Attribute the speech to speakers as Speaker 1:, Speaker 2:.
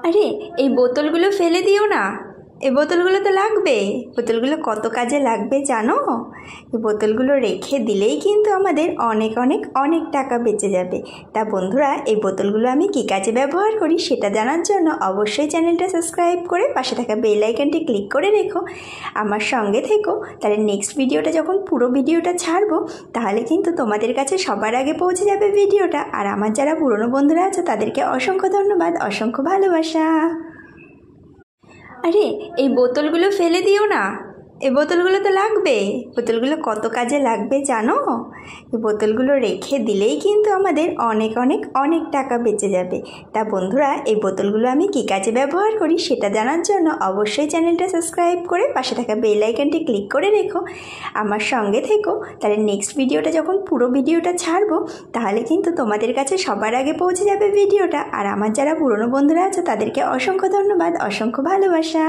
Speaker 1: আরে এই বোতলগুলো ফেলে দিও না, এই বোতলগুলো তো লাগবে। বোতলগুলো কত কাজে লাগবে জানো? এই বোতলগুলো রেখে দিলেই কিন্তু আমাদের অনেক অনেক অনেক টাকা বেঁচে যাবে। তা বন্ধুরা, এই বোতলগুলো আমি কী কাজে ব্যবহার করি সেটা জানার জন্য অবশ্যই চ্যানেলটা সাবস্ক্রাইব করে পাশে থাকা বেল আইকনটি ক্লিক করে রেখো, আমার সঙ্গে থেকো। তাহলে নেক্সট ভিডিওটা যখন পুরো ভিডিওটা ছাড়বো তাহলে কিন্তু তোমাদের কাছে সবার আগে পৌঁছে যাবে ভিডিওটা। আর আমার যারা পুরনো বন্ধুরা আছে তাদেরকে অসংখ্য ধন্যবাদ, অসংখ্য ভালোবাসা। আরে এই বোতলগুলো ফেলে দিও না, এই বোতলগুলো তো লাগবে। বোতলগুলো কত কাজে লাগবে জানো? এই বোতলগুলো রেখে দিলেই কিন্তু আমাদের অনেক অনেক অনেক টাকা বেঁচে যাবে। তা বন্ধুরা, এই বোতলগুলো আমি কী কাজে ব্যবহার করি সেটা জানার জন্য অবশ্যই চ্যানেলটা সাবস্ক্রাইব করে পাশে থাকা বেল আইকনটি ক্লিক করে রেখো, আমার সঙ্গে থেকো। তাহলে নেক্সট ভিডিওটা যখন পুরো ভিডিওটা ছাড়বো তাহলে কিন্তু তোমাদের কাছে সবার আগে পৌঁছে যাবে ভিডিওটা। আর আমার যারা পুরনো বন্ধুরা আছে তাদেরকে অসংখ্য ধন্যবাদ, অসংখ্য ভালোবাসা।